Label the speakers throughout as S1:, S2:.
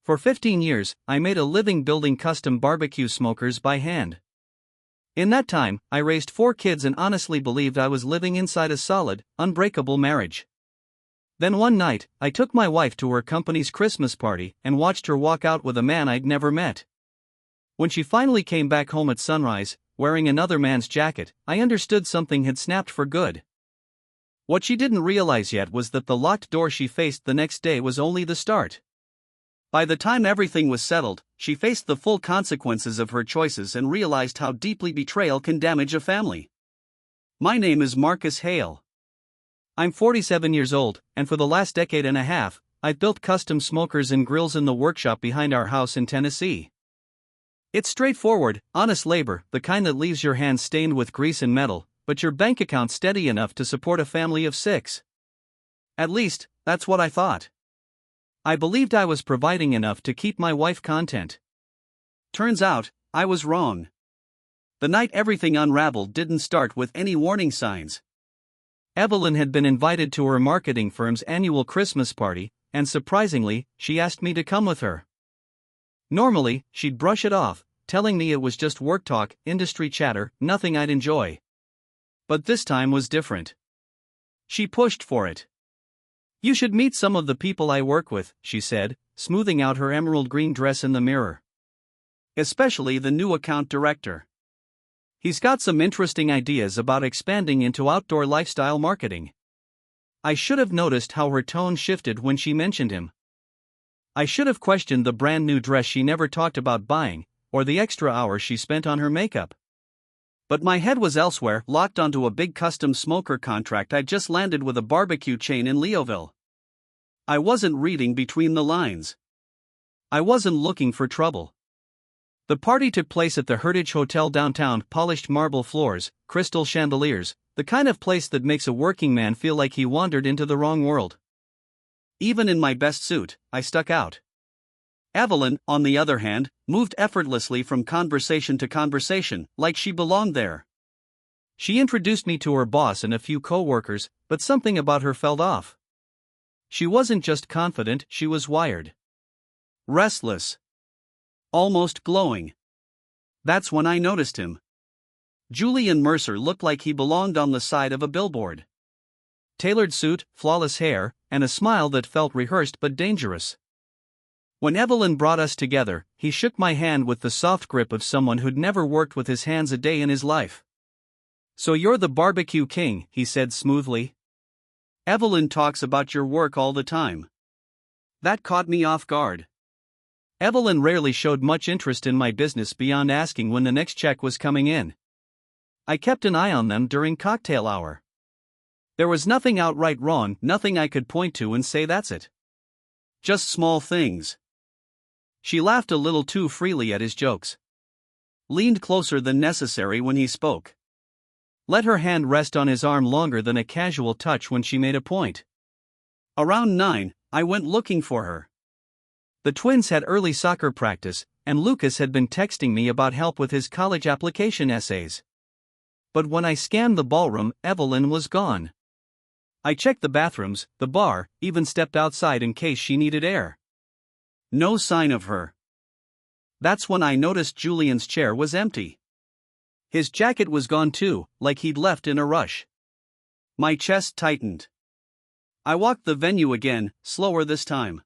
S1: For 15 years, I made a living building custom barbecue smokers by hand. In that time, I raised 4 kids and honestly believed I was living inside a solid, unbreakable marriage. Then one night, I took my wife to her company's Christmas party and watched her walk out with a man I'd never met. When she finally came back home at sunrise, wearing another man's jacket, I understood something had snapped for good. What she didn't realize yet was that the locked door she faced the next day was only the start. By the time everything was settled, she faced the full consequences of her choices and realized how deeply betrayal can damage a family. My name is Marcus Hale. I'm 47 years old, and for the last decade and a half, I've built custom smokers and grills in the workshop behind our house in Tennessee. It's straightforward, honest labor, the kind that leaves your hands stained with grease and metal, but your bank account steady enough to support a family of 6. At least, that's what I thought. I believed I was providing enough to keep my wife content. Turns out, I was wrong. The night everything unraveled didn't start with any warning signs. Evelyn had been invited to her marketing firm's annual Christmas party, and surprisingly, she asked me to come with her. Normally, she'd brush it off, telling me it was just work talk, industry chatter, nothing I'd enjoy. But this time was different. She pushed for it. "You should meet some of the people I work with," she said, smoothing out her emerald green dress in the mirror. "Especially the new account director. He's got some interesting ideas about expanding into outdoor lifestyle marketing." I should have noticed how her tone shifted when she mentioned him. I should have questioned the brand new dress she never talked about buying, or the extra hours she spent on her makeup. But my head was elsewhere, locked onto a big custom smoker contract I'd just landed with a barbecue chain in Leoville. I wasn't reading between the lines. I wasn't looking for trouble. The party took place at the Heritage Hotel downtown, polished marble floors, crystal chandeliers, the kind of place that makes a working man feel like he wandered into the wrong world. Even in my best suit, I stuck out. Evelyn, on the other hand, moved effortlessly from conversation to conversation, like she belonged there. She introduced me to her boss and a few co-workers, but something about her felt off. She wasn't just confident, she was wired. Restless. Almost glowing. That's when I noticed him. Julian Mercer looked like he belonged on the side of a billboard. Tailored suit, flawless hair, and a smile that felt rehearsed but dangerous. When Evelyn brought us together, he shook my hand with the soft grip of someone who'd never worked with his hands a day in his life. "So you're the barbecue king," he said smoothly. "Evelyn talks about your work all the time." That caught me off guard. Evelyn rarely showed much interest in my business beyond asking when the next check was coming in. I kept an eye on them during cocktail hour. There was nothing outright wrong, nothing I could point to and say that's it. Just small things. She laughed a little too freely at his jokes. Leaned closer than necessary when he spoke. Let her hand rest on his arm longer than a casual touch when she made a point. Around 9, I went looking for her. The twins had early soccer practice, and Lucas had been texting me about help with his college application essays. But when I scanned the ballroom, Evelyn was gone. I checked the bathrooms, the bar, even stepped outside in case she needed air. No sign of her. That's when I noticed Julian's chair was empty. His jacket was gone too, like he'd left in a rush. My chest tightened. I walked the venue again, slower this time.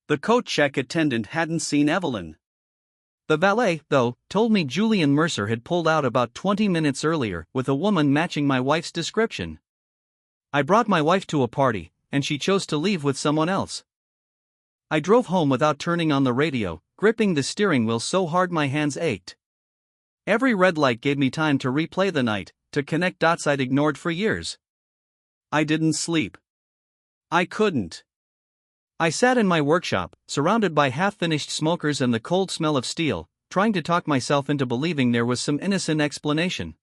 S1: The coat check attendant hadn't seen Evelyn. The valet, though, told me Julian Mercer had pulled out about 20 minutes earlier with a woman matching my wife's description. I brought my wife to a party, and she chose to leave with someone else. I drove home without turning on the radio, gripping the steering wheel so hard my hands ached. Every red light gave me time to replay the night, to connect dots I'd ignored for years. I didn't sleep. I couldn't. I sat in my workshop, surrounded by half-finished smokers and the cold smell of steel, trying to talk myself into believing there was some innocent explanation.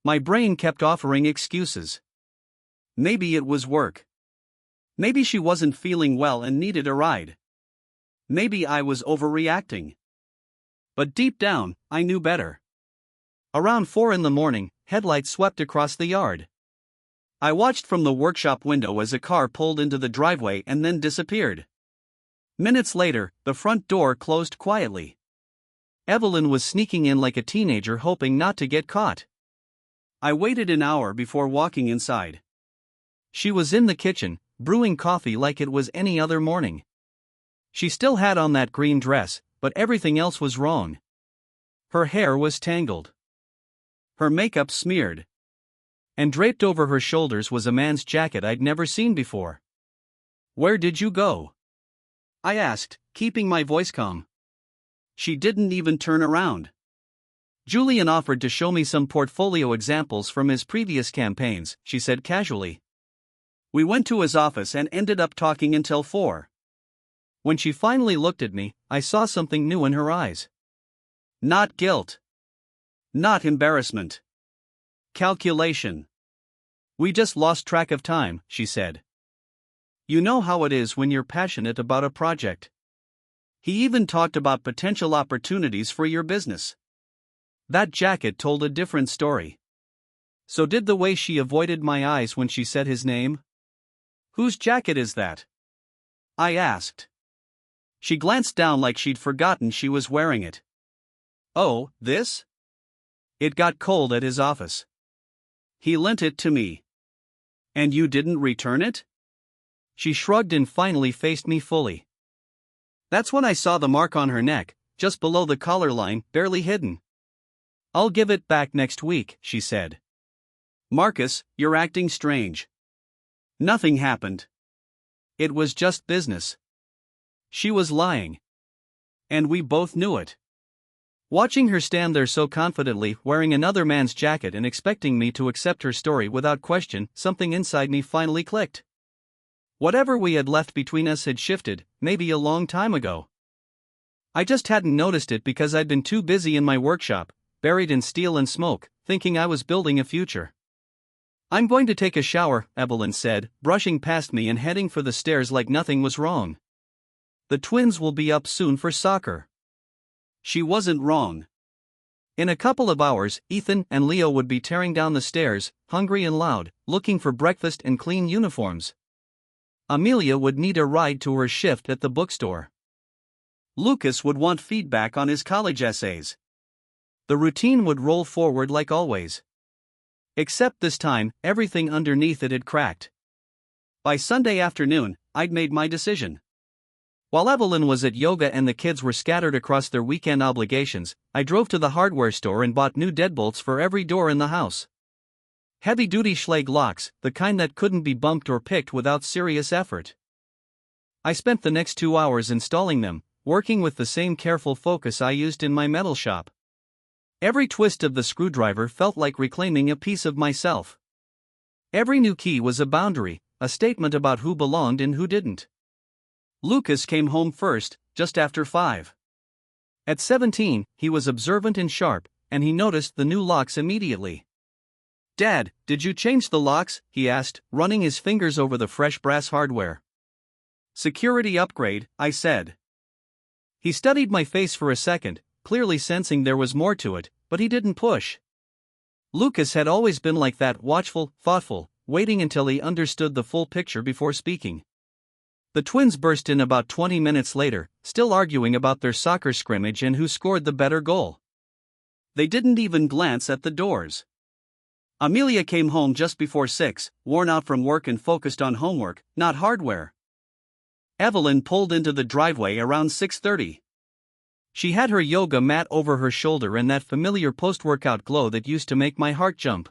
S1: My brain kept offering excuses. Maybe it was work. Maybe she wasn't feeling well and needed a ride. Maybe I was overreacting. But deep down, I knew better. Around 4 in the morning, headlights swept across the yard. I watched from the workshop window as a car pulled into the driveway and then disappeared. Minutes later, the front door closed quietly. Evelyn was sneaking in like a teenager, hoping not to get caught. I waited an hour before walking inside. She was in the kitchen, brewing coffee like it was any other morning. She still had on that green dress, but everything else was wrong. Her hair was tangled. Her makeup smeared. And draped over her shoulders was a man's jacket I'd never seen before. "Where did you go?" I asked, keeping my voice calm. She didn't even turn around. "Julian offered to show me some portfolio examples from his previous campaigns," she said casually. "We went to his office and ended up talking until 4. When she finally looked at me, I saw something new in her eyes. Not guilt. Not embarrassment. Calculation. "We just lost track of time," she said. "You know how it is when you're passionate about a project." He even talked about potential opportunities for your business. That jacket told a different story. So did the way she avoided my eyes when she said his name. "Whose jacket is that?" I asked. She glanced down like she'd forgotten she was wearing it. "Oh, this?" It got cold at his office. He lent it to me. "And you didn't return it?" She shrugged and finally faced me fully. That's when I saw the mark on her neck, just below the collar line, barely hidden. "I'll give it back next week," she said. "Marcus, you're acting strange." Nothing happened. It was just business. She was lying. And we both knew it. Watching her stand there so confidently, wearing another man's jacket and expecting me to accept her story without question, something inside me finally clicked. Whatever we had left between us had shifted, maybe a long time ago. I just hadn't noticed it because I'd been too busy in my workshop, buried in steel and smoke, thinking I was building a future. "I'm going to take a shower," Evelyn said, brushing past me and heading for the stairs like nothing was wrong. "The twins will be up soon for soccer." She wasn't wrong. In a couple of hours, Ethan and Leo would be tearing down the stairs, hungry and loud, looking for breakfast and clean uniforms. Amelia would need a ride to her shift at the bookstore. Lucas would want feedback on his college essays. The routine would roll forward like always. Except this time, everything underneath it had cracked. By Sunday afternoon, I'd made my decision. While Evelyn was at yoga and the kids were scattered across their weekend obligations, I drove to the hardware store and bought new deadbolts for every door in the house. Heavy-duty Schlage locks, the kind that couldn't be bumped or picked without serious effort. I spent the next 2 hours installing them, working with the same careful focus I used in my metal shop. Every twist of the screwdriver felt like reclaiming a piece of myself. Every new key was a boundary, a statement about who belonged and who didn't. Lucas came home first, just after 5. At 17, he was observant and sharp, and he noticed the new locks immediately. "Dad, did you change the locks?" he asked, running his fingers over the fresh brass hardware. "Security upgrade," I said. He studied my face for a second, clearly sensing there was more to it, but he didn't push. Lucas had always been like that, watchful, thoughtful, waiting until he understood the full picture before speaking. The twins burst in about 20 minutes later, still arguing about their soccer scrimmage and who scored the better goal. They didn't even glance at the doors. Amelia came home just before 6, worn out from work and focused on homework, not hardware. Evelyn pulled into the driveway around 6:30. She had her yoga mat over her shoulder and that familiar post-workout glow that used to make my heart jump.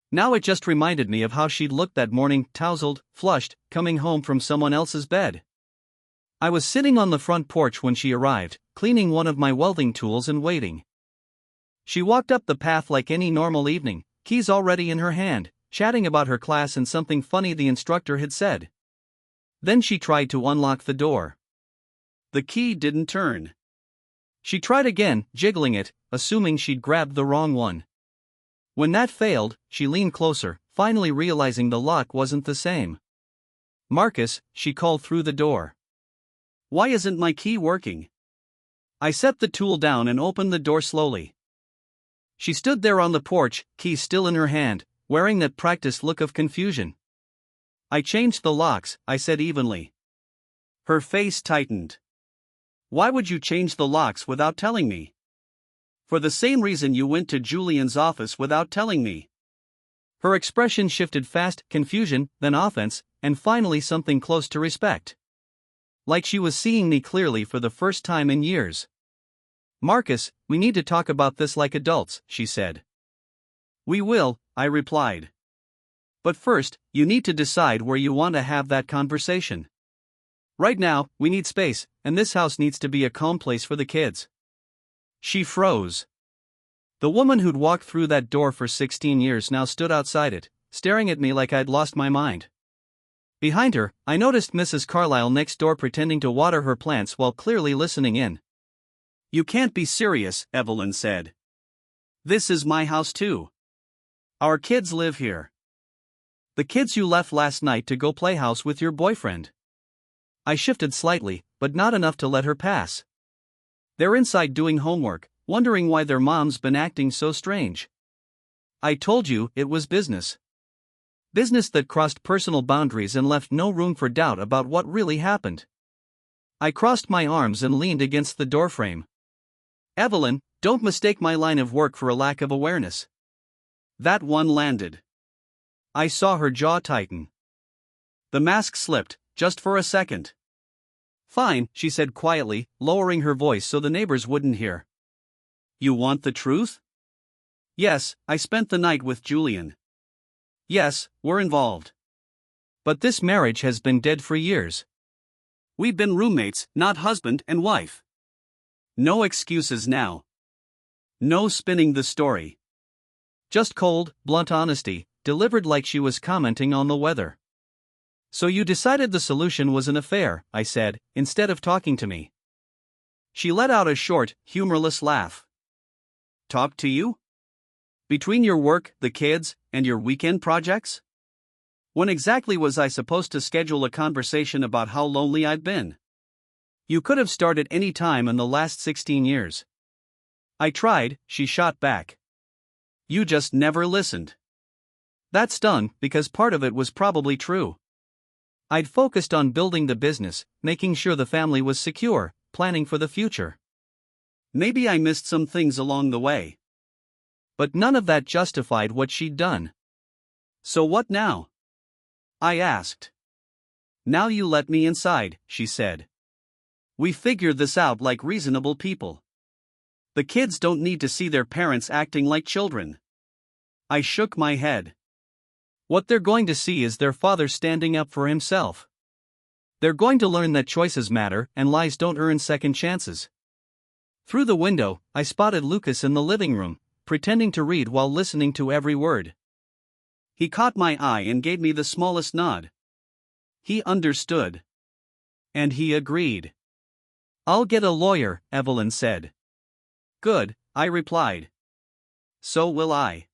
S1: Now it just reminded me of how she'd looked that morning, tousled, flushed, coming home from someone else's bed. I was sitting on the front porch when she arrived, cleaning one of my welding tools and waiting. She walked up the path like any normal evening, keys already in her hand, chatting about her class and something funny the instructor had said. Then she tried to unlock the door. The key didn't turn. She tried again, jiggling it, assuming she'd grabbed the wrong one. When that failed, she leaned closer, finally realizing the lock wasn't the same. "Marcus," she called through the door. "Why isn't my key working?" I set the tool down and opened the door slowly. She stood there on the porch, key still in her hand, wearing that practiced look of confusion. "I changed the locks," I said evenly.
S2: Her face tightened. Why would you change the locks without telling me? For the same reason you went to Julian's office without telling me.
S1: Her expression shifted fast, confusion, then offense, and finally something close to respect. Like she was seeing me clearly for the first time in years. Marcus, we need to talk about this like adults, she said.
S2: We will, I replied. But first, you need to decide where you want to have that conversation.
S1: Right now, we need space, and this house needs to be a calm place for the kids. She froze. The woman who'd walked through that door for 16 years now stood outside it, staring at me like I'd lost my mind. Behind her, I noticed Mrs. Carlyle next door pretending to water her plants while clearly listening in.
S2: You can't be serious, Evelyn said. This is my house too. Our kids live here.
S1: The kids you left last night to go play house with your boyfriend. I shifted slightly, but not enough to let her pass. They're inside doing homework, wondering why their mom's been acting so strange. I told you it was business. Business that crossed personal boundaries and left no room for doubt about what really happened. I crossed my arms and leaned against the doorframe. Evelyn, don't mistake my line of work for a lack of awareness.
S2: That one landed.
S1: I saw her jaw tighten.
S2: The mask slipped, just for a second.
S1: Fine, she said quietly, lowering her voice so the neighbors wouldn't hear.
S2: You want the truth? Yes, I spent the night with Julian. Yes, we're involved.
S1: But this marriage has been dead for years.
S2: We've been roommates, not husband and wife. No excuses now. No spinning the story.
S1: Just cold, blunt honesty, delivered like she was commenting on the weather. So you decided the solution was an affair, I said, instead of talking to me. She let out a short, humorless laugh.
S2: Talk to you? Between your work, the kids, and your weekend projects? When exactly was I supposed to schedule a conversation about how lonely I've been?
S1: You could have started any time in the last 16 years.
S2: I tried, she shot back. You just never listened.
S1: That stung, because part of it was probably true. I'd focused on building the business, making sure the family was secure, planning for the future.
S2: Maybe I missed some things along the way.
S1: But none of that justified what she'd done.
S2: So what now? I asked. Now you let me inside, she said. We figured this out like reasonable people. The kids don't need to see their parents acting like children. I shook my head.
S1: What they're going to see is their father standing up for himself. They're going to learn that choices matter and lies don't earn second chances. Through the window, I spotted Lucas in the living room, pretending to read while listening to every word.
S2: He caught my eye and gave me the smallest nod. He understood. And he agreed.
S1: I'll get a lawyer, Evelyn said.
S2: Good, I replied. So will I.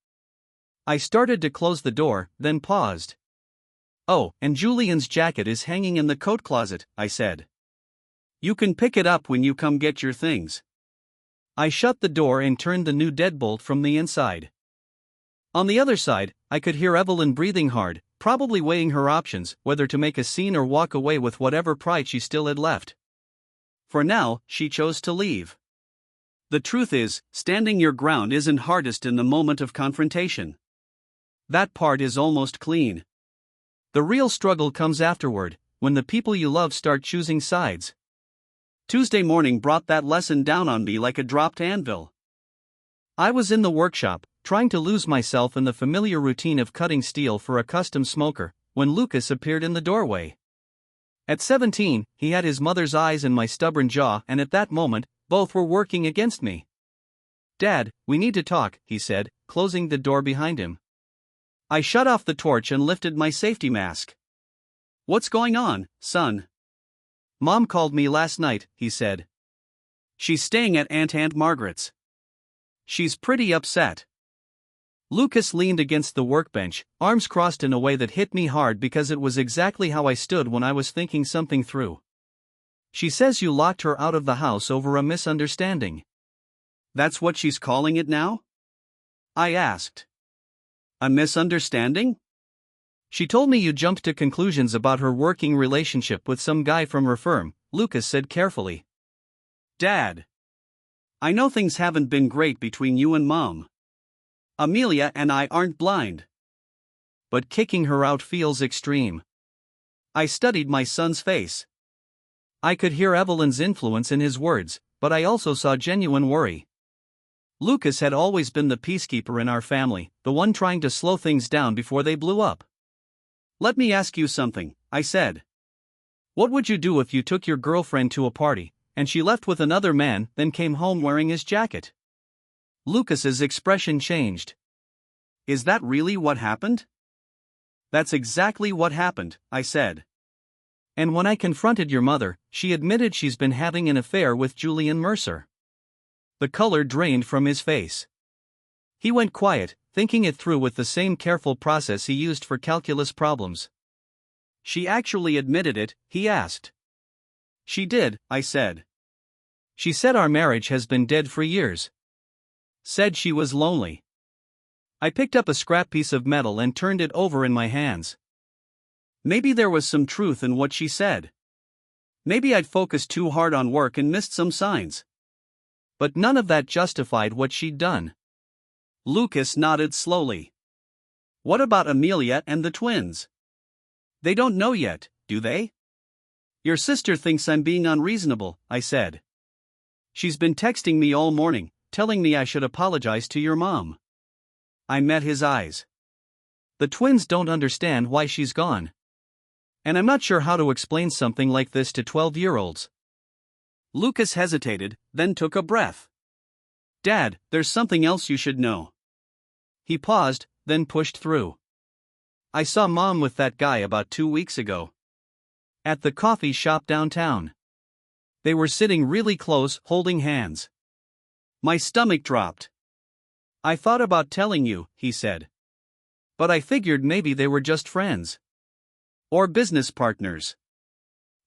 S1: I started to close the door, then paused. Oh, and Julian's jacket is hanging in the coat closet, I said.
S2: You can pick it up when you come get your things.
S1: I shut the door and turned the new deadbolt from the inside. On the other side, I could hear Evelyn breathing hard, probably weighing her options, whether to make a scene or walk away with whatever pride she still had left.
S2: For now, she chose to leave. The truth is, standing your ground isn't hardest in the moment of confrontation. That part is almost clean.
S1: The real struggle comes afterward, when the people you love start choosing sides.
S2: Tuesday morning brought that lesson down on me like a dropped anvil.
S1: I was in the workshop, trying to lose myself in the familiar routine of cutting steel for a custom smoker, when Lucas appeared in the doorway. At 17, he had his mother's eyes and my stubborn jaw, and at that moment, both were working against me. Dad, we need to talk, he said, closing the door behind him. I shut off the torch and lifted my safety mask.
S2: What's going on, son?
S1: Mom called me last night, he said.
S2: She's staying at Aunt Margaret's. She's pretty upset.
S1: Lucas leaned against the workbench, arms crossed in a way that hit me hard because it was exactly how I stood when I was thinking something through. She says you locked her out of the house over a misunderstanding.
S2: That's what she's calling it now? I asked. A misunderstanding?
S1: She told me you jumped to conclusions about her working relationship with some guy from her firm, Lucas said carefully.
S2: Dad. I know things haven't been great between you and Mom. Amelia and I aren't blind.
S1: But kicking her out feels extreme.
S2: I studied my son's face.
S1: I could hear Evelyn's influence in his words, but I also saw genuine worry. Lucas had always been the peacekeeper in our family, the one trying to slow things down before they blew up.
S2: Let me ask you something, I said.
S1: What would you do if you took your girlfriend to a party, and she left with another man, then came home wearing his jacket? Lucas's expression changed.
S2: Is that really what happened? That's exactly what happened, I said.
S1: And when I confronted your mother, she admitted she's been having an affair with Julian Mercer. The color drained from his face. He went quiet, thinking it through with the same careful process he used for calculus problems.
S2: She actually admitted it, he asked. She did, I said.
S1: She said our marriage has been dead for years. Said she was lonely. I picked up a scrap piece of metal and turned it over in my hands.
S2: Maybe there was some truth in what she said. Maybe I'd focused too hard on work and missed some signs.
S1: But none of that justified what she'd done.
S2: Lucas nodded slowly. What about Amelia and the twins? They don't know yet, do they? Your sister thinks I'm being unreasonable, I said. She's been texting me all morning, telling me I should apologize to your mom. I met his eyes.
S1: The twins don't understand why she's gone. And I'm not sure how to explain something like this to 12-year-olds.
S2: Lucas hesitated, then took a breath. Dad, there's something else you should know.
S1: He paused, then pushed through. I saw Mom with that guy about 2 weeks ago. At the coffee shop downtown. They were sitting really close, holding hands.
S2: My stomach dropped.
S1: I thought about telling you, he said. But I figured maybe they were just friends.
S2: Or business partners.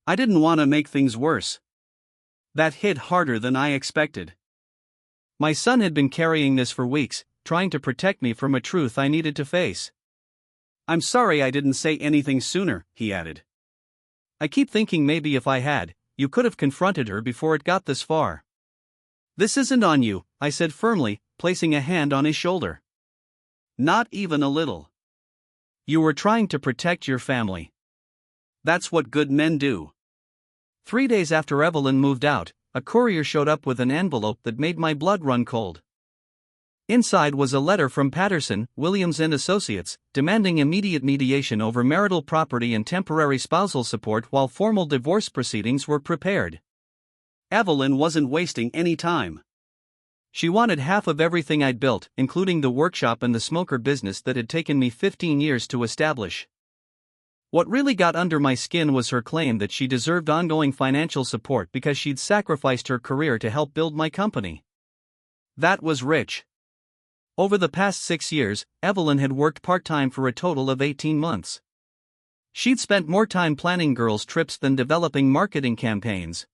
S2: I didn't want to make things worse. That hit harder than I expected.
S1: My son had been carrying this for weeks, trying to protect me from a truth I needed to face.
S2: I'm sorry I didn't say anything sooner, he added.
S1: I keep thinking maybe if I had, you could have confronted her before it got this far.
S2: This isn't on you,
S1: I said firmly, placing a hand on his shoulder.
S2: Not even a little.
S1: You were trying to protect your family.
S2: That's what good men do.
S1: 3 days after Evelyn moved out, a courier showed up with an envelope that made my blood run cold. Inside was a letter from Patterson, Williams & Associates, demanding immediate mediation over marital property and temporary spousal support while formal divorce proceedings were prepared.
S2: Evelyn wasn't wasting any time.
S1: She wanted half of everything I'd built, including the workshop and the smoker business that had taken me 15 years to establish. What really got under my skin was her claim that she deserved ongoing financial support because she'd sacrificed her career to help build my company. That was rich. Over the past 6 years, Evelyn had worked part-time for a total of 18 months. She'd spent more time planning girls' trips than developing marketing campaigns.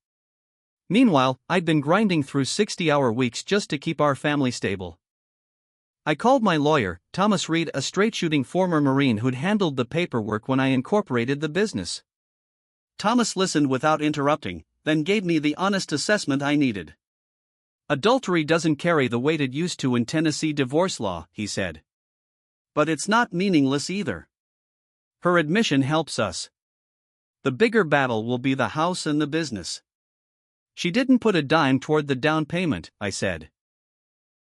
S1: Meanwhile, I'd been grinding through 60-hour weeks just to keep our family stable. I called my lawyer, Thomas Reed, a straight-shooting former Marine who'd handled the paperwork when I incorporated the business.
S2: Thomas listened without interrupting, then gave me the honest assessment I needed.
S1: Adultery doesn't carry the weight it used to in Tennessee divorce law, he said.
S2: But it's not meaningless either.
S1: Her admission helps us. The bigger battle will be the house and the business. She didn't put a dime toward the down payment, I said.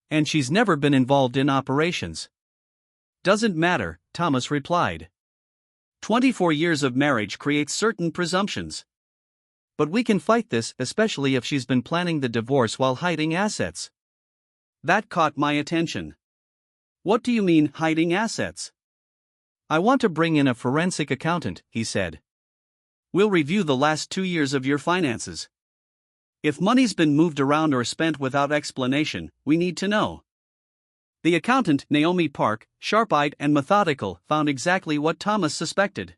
S1: And she's never been involved in operations.
S2: Doesn't matter, Thomas replied. 24 years of marriage creates certain presumptions.
S1: But we can fight this, especially if she's been planning the divorce while hiding assets.
S2: That caught my attention. What do you mean, hiding assets?
S1: I want to bring in a forensic accountant, he said.
S2: We'll review the last 2 years of your finances. If money's been moved around or spent without explanation, we need to know. The accountant, Naomi Park, sharp-eyed and methodical, found exactly what Thomas suspected.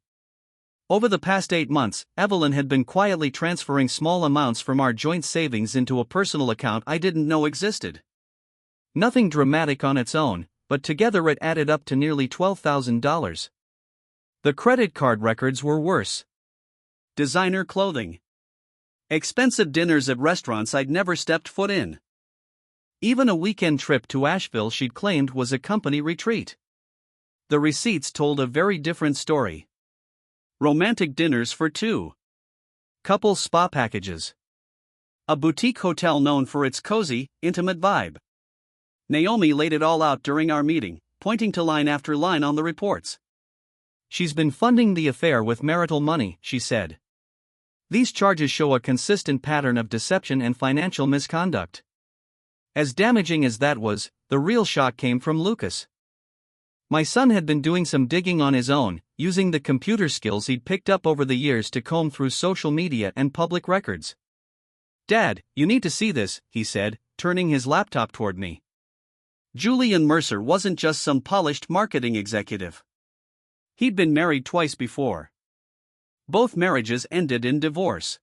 S1: Over the past 8 months, Evelyn had been quietly transferring small amounts from our joint savings into a personal account I didn't know existed. Nothing dramatic on its own, but together it added up to nearly $12,000. The credit card records were worse.
S2: Designer clothing. Expensive dinners at restaurants I'd never stepped foot in.
S1: Even a weekend trip to Asheville she'd claimed was a company retreat. The receipts told a very different story.
S2: Romantic dinners for two.
S1: Couple spa packages.
S2: A boutique hotel known for its cozy, intimate vibe. Naomi laid it all out during our meeting, pointing to line after line on the reports.
S1: She's been funding the affair with marital money, she said. These charges show a consistent pattern of deception and financial misconduct. As damaging as that was, the real shock came from Lucas. My son had been doing some digging on his own, using the computer skills he'd picked up over the years to comb through social media and public records. "Dad, you need to see this," he said, turning his laptop toward me.
S2: Julian Mercer wasn't just some polished marketing executive. He'd been married twice before. Both marriages ended in divorce.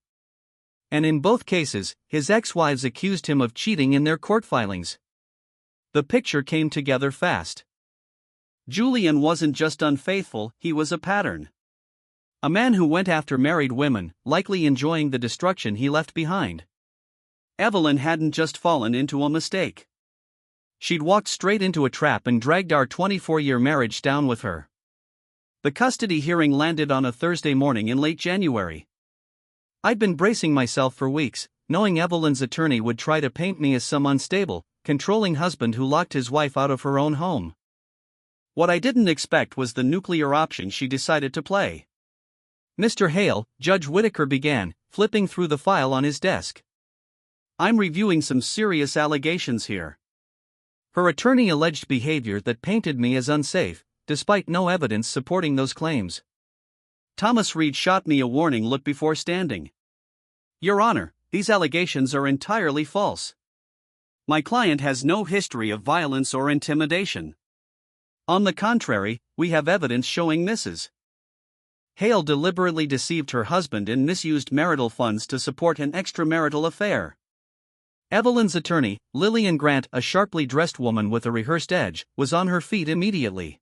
S1: And in both cases, his ex-wives accused him of cheating in their court filings. The picture came together fast.
S2: Julian wasn't just unfaithful, he was a pattern.
S1: A man who went after married women, likely enjoying the destruction he left behind.
S2: Evelyn hadn't just fallen into a mistake.
S1: She'd walked straight into a trap and dragged our 24-year marriage down with her.
S2: The custody hearing landed on a Thursday morning in late January.
S1: I'd been bracing myself for weeks, knowing Evelyn's attorney would try to paint me as some unstable, controlling husband who locked his wife out of her own home.
S2: What I didn't expect was the nuclear option she decided to play.
S1: "Mr. Hale," Judge Whitaker began, flipping through the file on his desk.
S2: "I'm reviewing some serious allegations here."
S1: Her attorney alleged behavior that painted me as unsafe, despite no evidence supporting those claims.
S2: Thomas Reed shot me a warning look before standing. "Your Honor, these allegations are entirely false. My client has no history of violence or intimidation. On the contrary, we have evidence showing Mrs.
S1: Hale deliberately deceived her husband and misused marital funds to support an extramarital affair." Evelyn's attorney, Lillian Grant, a sharply dressed woman with a rehearsed edge, was on her feet immediately.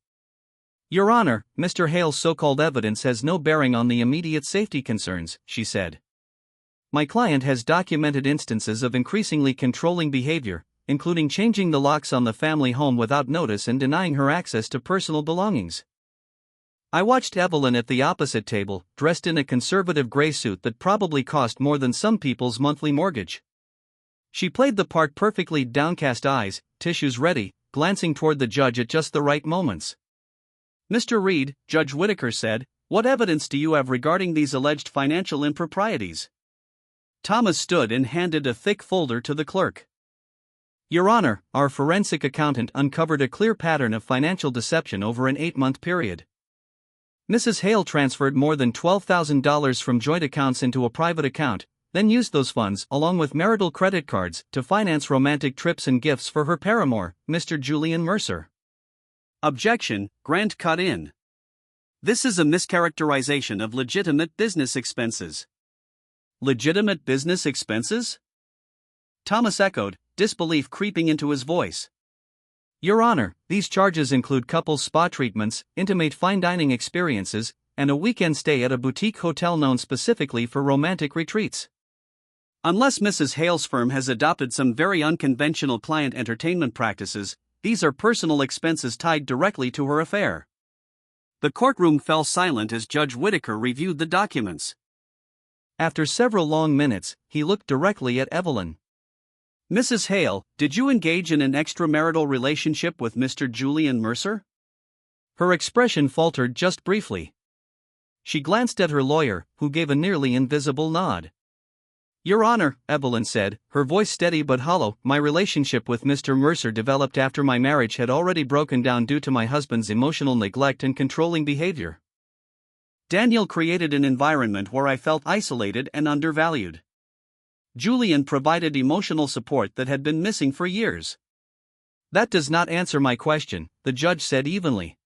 S1: "Your Honor, Mr. Hale's so-called evidence has no bearing on the immediate safety concerns," she said. "My client has documented instances of increasingly controlling behavior, including changing the locks on the family home without notice and denying her access to personal belongings." I watched Evelyn at the opposite table, dressed in a conservative gray suit that probably cost more than some people's monthly mortgage. She played the part perfectly, downcast eyes, tissues ready, glancing toward the judge at just the right moments. "Mr. Reed," Judge Whitaker said, "what evidence do you have regarding these alleged financial improprieties?" Thomas stood and handed a thick folder to the clerk. "Your Honor, our forensic accountant uncovered a clear pattern of financial deception over an 8-month period. Mrs. Hale transferred more than $12,000 from joint accounts into a private account, then used those funds, along with marital credit cards, to finance romantic trips and gifts for her paramour, Mr. Julian Mercer."
S2: "Objection," Grant cut in. "This is a mischaracterization of legitimate business expenses." "Legitimate business expenses?" Thomas echoed, disbelief creeping into his voice.
S1: "Your Honor, these charges include couples spa treatments, intimate fine dining experiences, and a weekend stay at a boutique hotel known specifically for romantic retreats."
S2: "Unless Mrs. Hale's firm has adopted some very unconventional client entertainment practices, these are personal expenses tied directly to her affair." The courtroom fell silent as Judge Whitaker reviewed the documents.
S1: After several long minutes, he looked directly at Evelyn.
S2: "Mrs. Hale, did you engage in an extramarital relationship with Mr. Julian Mercer?"
S1: Her expression faltered just briefly. She glanced at her lawyer, who gave a nearly invisible nod. "Your Honor," Evelyn said, her voice steady but hollow, "my relationship with Mr. Mercer developed after my marriage had already broken down due to my husband's emotional neglect and controlling behavior. Daniel created an environment where I felt isolated and undervalued. Julian provided emotional support that had been missing for years." "That does not answer my question," the judge said evenly.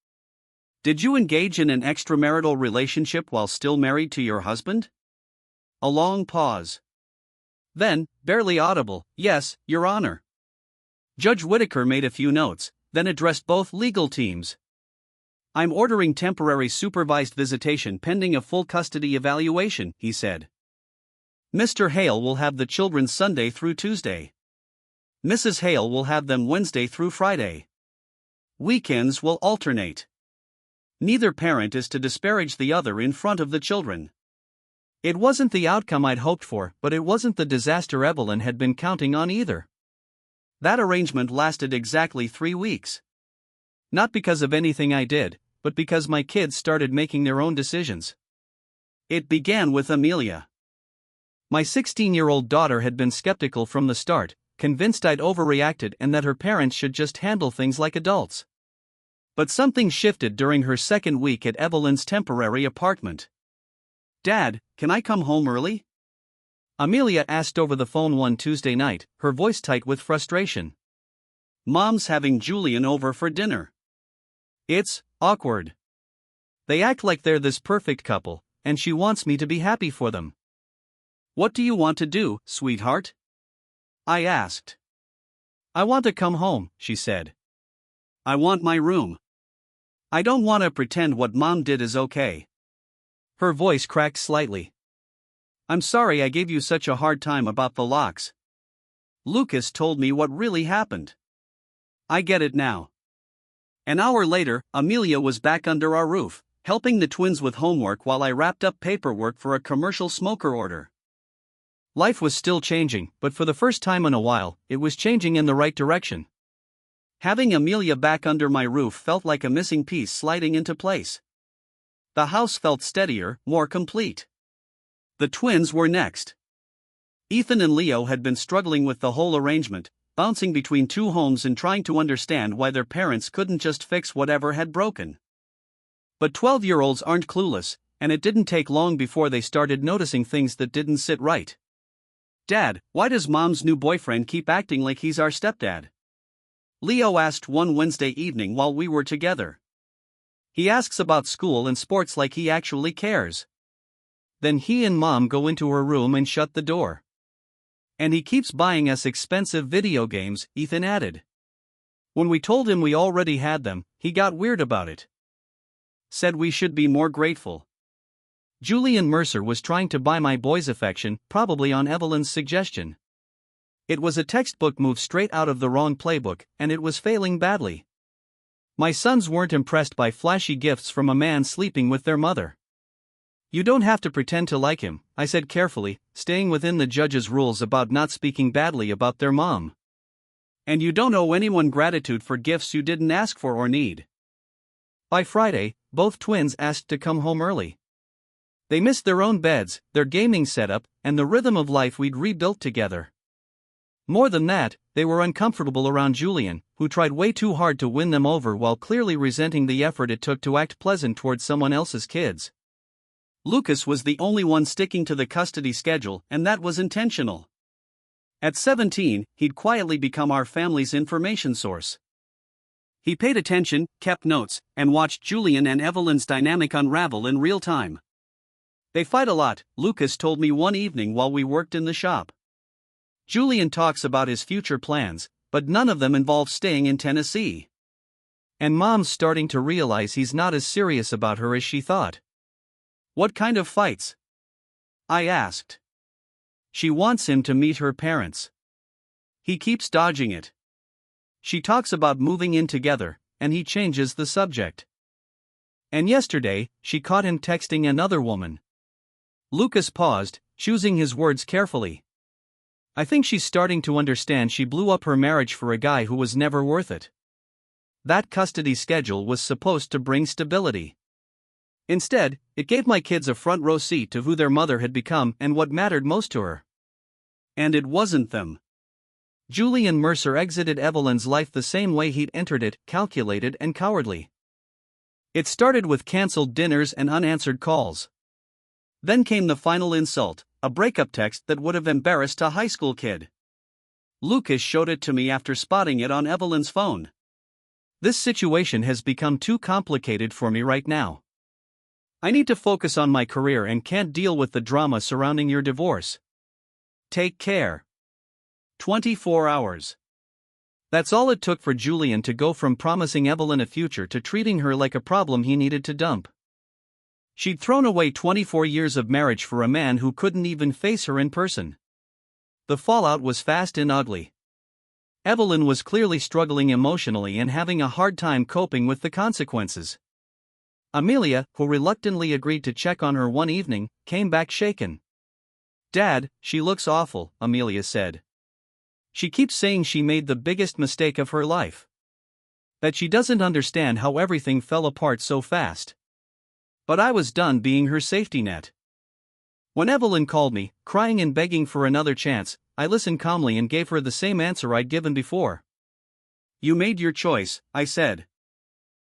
S2: "Did you engage in an extramarital relationship while still married to your husband?" A long pause. Then, barely audible, "Yes, Your Honor." Judge Whitaker made a few notes, then addressed both legal teams. I'm ordering temporary supervised visitation pending a full custody evaluation, he said. Mr. Hale will have the children Sunday through Tuesday. Mrs. Hale will have them Wednesday through Friday. Weekends will alternate. Neither parent is to disparage the other in front of the children.
S1: It wasn't the outcome I'd hoped for, but it wasn't the disaster Evelyn had been counting on either.
S2: That arrangement lasted exactly 3 weeks.
S1: Not because of anything I did, but because my kids started making their own decisions.
S2: It began with Amelia.
S1: My 16-year-old daughter had been skeptical from the start, convinced I'd overreacted and that her parents should just handle things like adults. But something shifted during her second week at Evelyn's temporary apartment.
S2: "Dad, can I come home early?"
S1: Amelia asked over the phone one Tuesday night, her voice tight with frustration.
S2: "Mom's having Julian over for dinner."
S1: It's awkward. They act like they're this perfect couple, and she wants me to be happy for them.
S2: "What do you want to do, sweetheart?" I asked.
S1: "I want to come home," she said.
S2: "I want my room. I don't want to pretend what Mom did is okay."
S1: Her voice cracked slightly.
S2: "I'm sorry I gave you such a hard time about the locks. Lucas told me what really happened. I get it now." An hour later, Amelia was back under our roof, helping the twins with homework while I wrapped up paperwork for a commercial smoker order.
S1: Life was still changing, but for the first time in a while, it was changing in the right direction.
S2: Having Amelia back under my roof felt like a missing piece sliding into place. The house felt steadier, more complete. The twins were next. Ethan and Leo had been struggling with the whole arrangement, bouncing between two homes and trying to understand why their parents couldn't just fix whatever had broken. But 12-year-olds aren't clueless, and it didn't take long before they started noticing things that didn't sit right. "Dad, why does Mom's new boyfriend keep acting like he's our stepdad?" Leo asked one Wednesday evening while we were together.
S1: "He asks about school and sports like he actually cares. Then he and Mom go into her room and shut the door. And he keeps buying us expensive video games," Ethan added. "When we told him we already had them, he got weird about it. Said we should be more grateful." Julian Mercer was trying to buy my boy's affection, probably on Evelyn's suggestion. It was a textbook move straight out of the wrong playbook, and it was failing badly. My sons weren't impressed by flashy gifts from a man sleeping with their mother. "You don't have to pretend to like him," I said carefully, staying within the judge's rules about not speaking badly about their mom.
S2: "And you don't owe anyone gratitude for gifts you didn't ask for or need."
S1: By Friday, both twins asked to come home early. They missed their own beds, their gaming setup, and the rhythm of life we'd rebuilt together. More than that, they were uncomfortable around Julian, who tried way too hard to win them over while clearly resenting the effort it took to act pleasant towards someone else's kids. Lucas was the only one sticking to the custody schedule, and that was intentional. At 17, he'd quietly become our family's information source. He paid attention, kept notes, and watched Julian and Evelyn's dynamic unravel in real time. "They fight a lot," Lucas told me one evening while we worked in the shop. "Julian talks about his future plans, but none of them involve staying in Tennessee. And Mom's starting to realize he's not as serious about her as she thought." "What kind of fights?" I asked. "She wants him to meet her parents. He keeps dodging it. She talks about moving in together, and he changes the subject. And yesterday, she caught him texting another woman." Lucas paused, choosing his words carefully. "I think she's starting to understand she blew up her marriage for a guy who was never worth it. That custody schedule was supposed to bring stability. Instead, it gave my kids a front row seat to who their mother had become and what mattered most to her. And it wasn't them." Julian Mercer exited Evelyn's life the same way he'd entered it, calculated and cowardly. It started with canceled dinners and unanswered calls. Then came the final insult, a breakup text that would have embarrassed a high school kid. Lucas showed it to me after spotting it on Evelyn's phone. "This situation has become too complicated for me right now. I need to focus on my career and can't deal with the drama surrounding your divorce. Take care. 24 hours." That's all it took for Julian to go from promising Evelyn a future to treating her like a problem he needed to dump. She'd thrown away 24 years of marriage for a man who couldn't even face her in person. The fallout was fast and ugly. Evelyn was clearly struggling emotionally and having a hard time coping with the consequences. Amelia, who reluctantly agreed to check on her one evening, came back shaken. "Dad, she looks awful," Amelia said. "She keeps saying she made the biggest mistake of her life. That she doesn't understand how everything fell apart so fast." But I was done being her safety net. When Evelyn called me, crying and begging for another chance, I listened calmly and gave her the same answer I'd given before. "You made your choice," I said.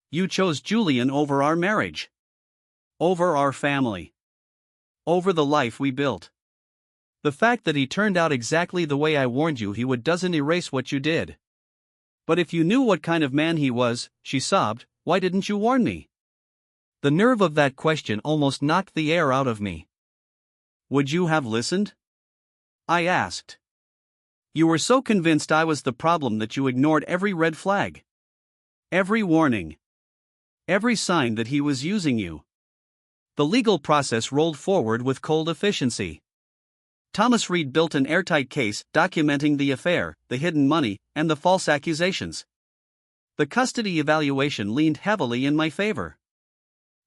S1: "You chose Julian over our marriage. Over our family. Over the life we built. The fact that he turned out exactly the way I warned you he would doesn't erase what you did. But if you knew what kind of man he was," she sobbed, "why didn't you warn me?" The nerve of that question almost knocked the air out of me. "Would you have listened?" I asked. "You were so convinced I was the problem that you ignored every red flag. Every warning. Every sign that he was using you." The legal process rolled forward with cold efficiency. Thomas Reed built an airtight case documenting the affair, the hidden money, and the false accusations. The custody evaluation leaned heavily in my favor.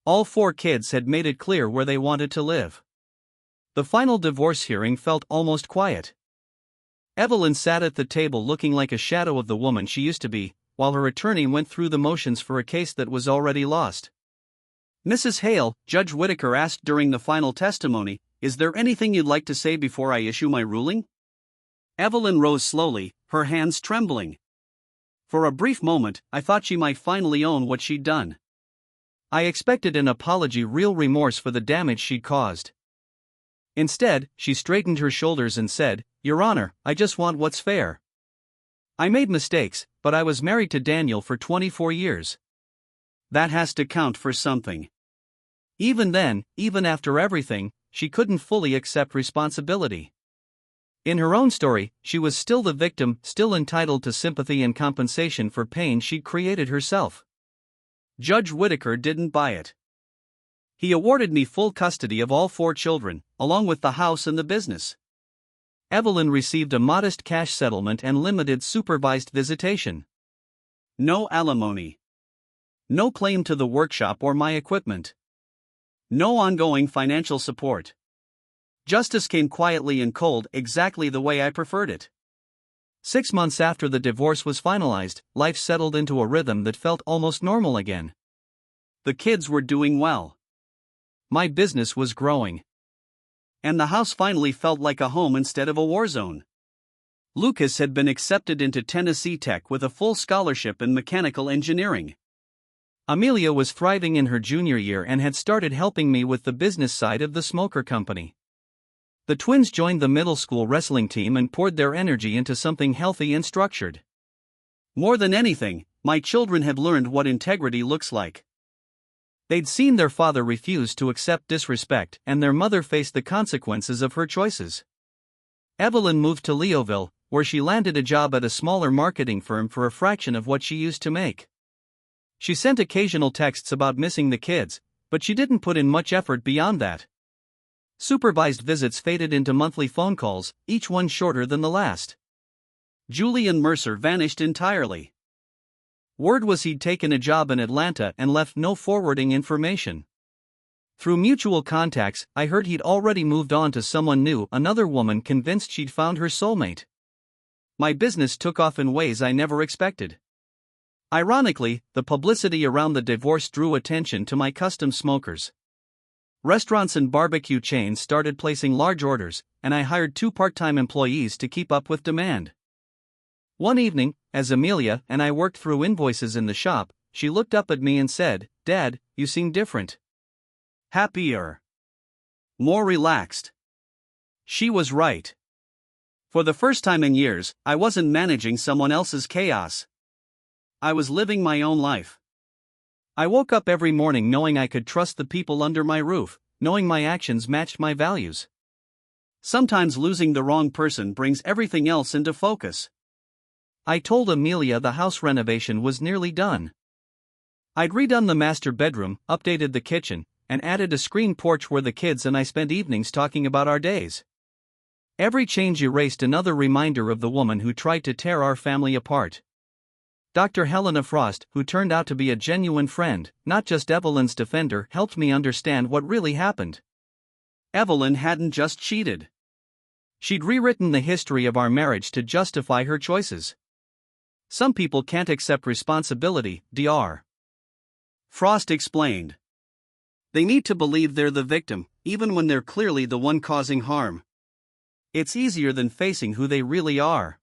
S1: All 4 kids had made it clear where they wanted to live. The final divorce hearing felt almost quiet. Evelyn sat at the table looking like a shadow of the woman she used to be, while her attorney went through the motions for a case that was already lost. "Mrs. Hale," Judge Whitaker asked during the final testimony, "is there anything you'd like to say before I issue my ruling?" Evelyn rose slowly, her hands trembling. For a brief moment, I thought she might finally own what she'd done. I expected an apology, real remorse for the damage she'd caused. Instead, she straightened her shoulders and said, "Your Honor, I just want what's fair. I made mistakes, but I was married to Daniel for 24 years. That has to count for something." Even then, even after everything, she couldn't fully accept responsibility. In her own story, she was still the victim, still entitled to sympathy and compensation for pain she'd created herself. Judge Whitaker didn't buy it. He awarded me full custody of all 4 children, along with the house and the business. Evelyn received a modest cash settlement and limited supervised visitation. No alimony. No claim to the workshop or my equipment. No ongoing financial support. Justice came quietly and cold, exactly the way I preferred it. 6 months after the divorce was finalized, life settled into a rhythm that felt almost normal again. The kids were doing well. My business was growing. And the house finally felt like a home instead of a war zone. Lucas had been accepted into Tennessee Tech with a full scholarship in mechanical engineering. Amelia was thriving in her junior year and had started helping me with the business side of the smoker company. The twins joined the middle school wrestling team and poured their energy into something healthy and structured. More than anything, my children had learned what integrity looks like. They'd seen their father refuse to accept disrespect, and their mother face the consequences of her choices. Evelyn moved to Leoville, where she landed a job at a smaller marketing firm for a fraction of what she used to make. She sent occasional texts about missing the kids, but she didn't put in much effort beyond that. Supervised visits faded into monthly phone calls, each one shorter than the last. Julian Mercer vanished entirely. Word was he'd taken a job in Atlanta and left no forwarding information. Through mutual contacts, I heard he'd already moved on to someone new, another woman convinced she'd found her soulmate. My business took off in ways I never expected. Ironically, the publicity around the divorce drew attention to my custom smokers. Restaurants and barbecue chains started placing large orders, and I hired 2 part-time employees to keep up with demand. One evening, as Amelia and I worked through invoices in the shop, she looked up at me and said, "Dad, you seem different. Happier. More relaxed." She was right. For the first time in years, I wasn't managing someone else's chaos. I was living my own life. I woke up every morning knowing I could trust the people under my roof, knowing my actions matched my values. Sometimes losing the wrong person brings everything else into focus. I told Amelia the house renovation was nearly done. I'd redone the master bedroom, updated the kitchen, and added a screened porch where the kids and I spent evenings talking about our days. Every change erased another reminder of the woman who tried to tear our family apart. Dr. Helena Frost, who turned out to be a genuine friend, not just Evelyn's defender, helped me understand what really happened.
S2: Evelyn hadn't just cheated.
S1: She'd rewritten the history of our marriage to justify her choices. Some people can't accept responsibility, Dr.
S2: Frost explained. They need to believe they're the victim, even when they're clearly the one causing harm.
S1: It's easier than facing who they really are.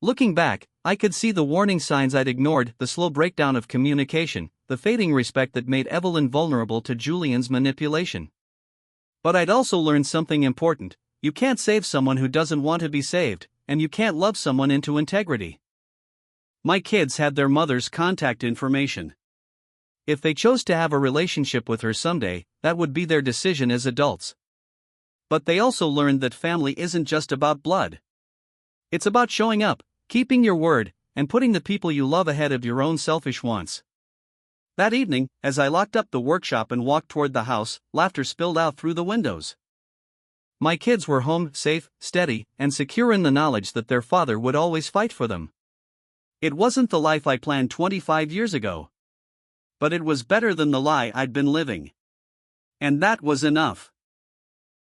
S1: Looking back, I could see the warning signs I'd ignored: the slow breakdown of communication, the fading respect that made Evelyn vulnerable to Julian's manipulation. But I'd also learned something important: you can't save someone who doesn't want to be saved, and you can't love someone into integrity.
S2: My kids had their mother's contact information.
S1: If they chose to have a relationship with her someday, that would be their decision as adults. But they also learned that family isn't just about blood. It's about showing up, keeping your word, and putting the people you love ahead of your own selfish wants. That evening, as I locked up the workshop and walked toward the house, laughter spilled out through the windows. My kids were home, safe, steady, and secure in the knowledge that their father would always fight for them. It wasn't the life I planned 25 years ago. But it was better than the lie I'd been living. And that was enough.